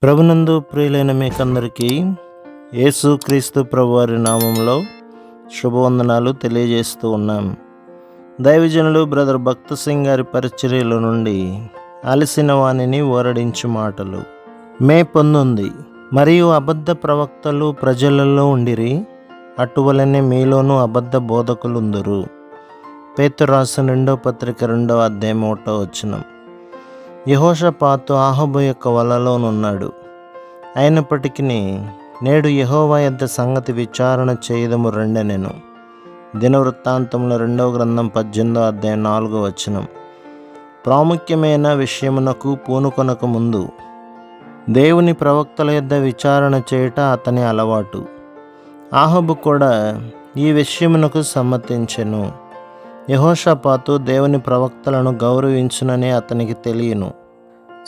ప్రభునందు ప్రియులైన మీకందరికీ యేసుక్రీస్తు ప్రభువారి నామంలో శుభవందనాలు తెలియజేస్తూ ఉన్నాం. దైవజనులు బ్రదర్ భక్త సింగ్ గారి పరిచర్యల నుండి అలసిన వాణిని ఓరడించు మాటలు. మే 19. మరియు అబద్ధ ప్రవక్తలు ప్రజలలో ఉండిరి, అటువలనే మీలోనూ అబద్ధ బోధకులుందురు. పేతురు రాసిన 2వ పత్రిక 2వ అధ్యాయం 1వ వచనం. యెహోషాపాతు అహాబు యొక్క వలలోనున్నాడు. అయినప్పటికీ నేడు యెహోవా యొద్ద సంగతి విచారణ చేయదము రెండెనెను. దినవృత్తాంతముల 2వ గ్రంథం 18వ అధ్యాయం 4వ వచనం. ప్రాముఖ్యమైన విషయమునకు పూనుకొనక ముందు దేవుని ప్రవక్తల యొద్ద విచారణ చేయుట అతని అలవాటు. అహాబు కూడా ఈ విషయమునకు సమ్మతించెను. యెహోషాపాతు దేవుని ప్రవక్తలను గౌరవించునని అతనికి తెలియను.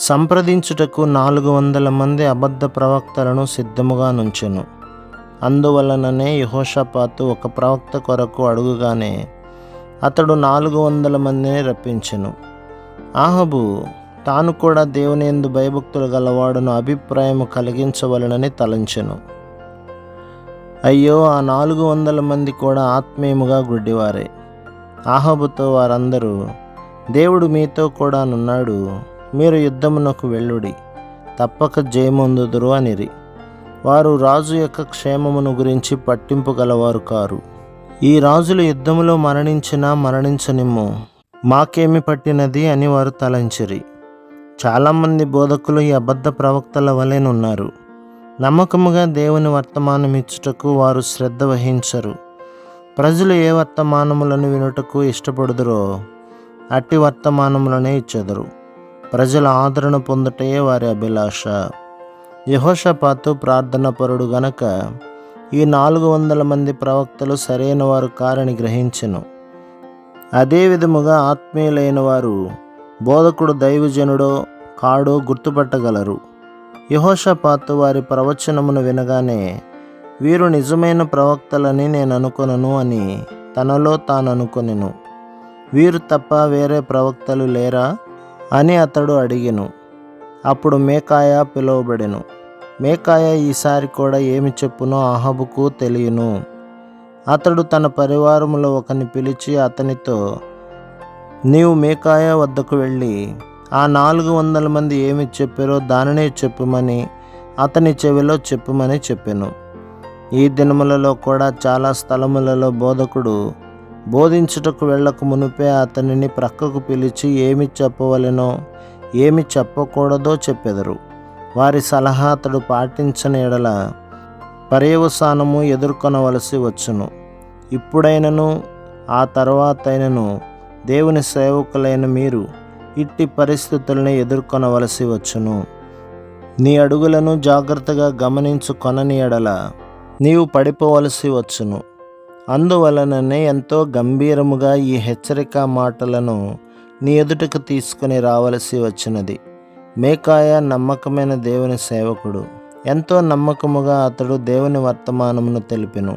సంప్రదించుటకు 400 మంది అబద్ధ ప్రవక్తలను సిద్ధముగా నుంచెను. అందువలననే యెహోషాపాతు ఒక ప్రవక్త కొరకు అడుగుగానే అతడు 400 మందిని రప్పించెను. అహాబు తాను కూడా దేవుని యందు భయభక్తులు గలవాడును అభిప్రాయము కలిగించవలనని తలంచెను. అయ్యో, ఆ 400 మంది కూడా ఆత్మీయముగా గుడ్డివారే. అహాబుతో వారందరూ, దేవుడు మీతో కూడా నున్నాడు, మీరు యుద్ధమునకు వెళ్ళుడి, తప్పక జయమొందుదురు అనిరి. వారు రాజు యొక్క క్షేమమును గురించి పట్టింపు గలవారు కారు. ఈ రాజులు యుద్ధములో మరణించనిమ్ము, మాకేమి పట్టినది అని వారు తలంచిరి. చాలామంది బోధకులు ఈ అబద్ధ ప్రవక్తల వలెనున్నారు. నమ్మకముగా దేవుని వర్తమానమిచ్చుటకు వారు శ్రద్ధ వహించరు. ప్రజలు ఏ వర్తమానములను వినుటకు ఇష్టపడుదురో అట్టి వర్తమానములనే ఇచ్చెదరు. ప్రజల ఆదరణ పొందుటే వారి అభిలాష. యెహోషాపాతు ప్రార్థనాపరుడు గనక ఈ 400 మంది ప్రవక్తలు సరైన వారు కారని గ్రహించెను. అదే విధముగా ఆత్మీయులైన వారు బోధకుడు దైవజనుడో కాడో గుర్తుపట్టగలరు. యెహోషాపాతు వారి ప్రవచనమును వినగానే వీరు నిజమైన ప్రవక్తలని నేను అనుకొనను అని తనలో తాను అనుకొనెను. వీరు తప్ప వేరే ప్రవక్తలు లేరా అని అతడు అడిగెను. అప్పుడు మీకాయా పిలువబడెను. మీకాయా ఈసారి కూడా ఏమి చెప్పునో అహాబుకు తెలియను. అతడు తన పరివారములో ఒకని పిలిచి అతనితో, నీవు మీకాయా వద్దకు వెళ్ళి ఆ 400 మంది ఏమి చెప్పారో దానినే చెప్పుమని అతని చెవిలో చెప్పుమని చెప్పెను. ఈ దినములలో కూడా చాలా స్థలములలో బోధకుడు బోధించుటకు వెళ్ళక మునిపే అతనిని ప్రక్కకు పిలిచి ఏమి చెప్పవలెనో ఏమి చెప్పకూడదో చెప్పెదరు. వారి సలహా అతడు పాటించని ఎడల పర్యవసానము ఎదుర్కొనవలసి వచ్చును. ఇప్పుడైనను ఆ తర్వాతైనను దేవుని సేవకులైన మీరు ఇట్టి పరిస్థితులను ఎదుర్కొనవలసి వచ్చును. నీ అడుగులను జాగ్రత్తగా గమనించుకొనని ఎడల నీవు పడిపోవలసి వచ్చును. అందువలననే ఎంతో గంభీరముగా ఈ హెచ్చరిక మాటలను నీ ఎదుటకు తీసుకుని రావలసి వచ్చినది. మీకాయా నమ్మకమైన దేవుని సేవకుడు. ఎంతో నమ్మకముగా అతడు దేవుని వర్తమానమును తెలిపెను.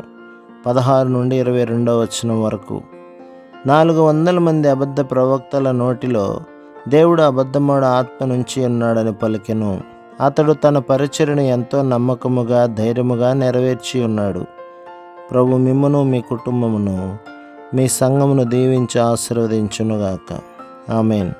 16 నుండి 22వ వచనం వరకు. 400 మంది అబద్ధ ప్రవక్తల నోటిలో దేవుడు అబద్ధముడ ఆత్మ నుంచి ఉన్నాడని పలికెను. అతడు తన పరిచర్యను ఎంతో నమ్మకముగా ధైర్యముగా నెరవేర్చి ఉన్నాడు. ప్రభు మిమ్మును మీ కుటుంబమును మీ సంఘమును దీవించి ఆశీర్వదించునుగాక. ఆమేన్.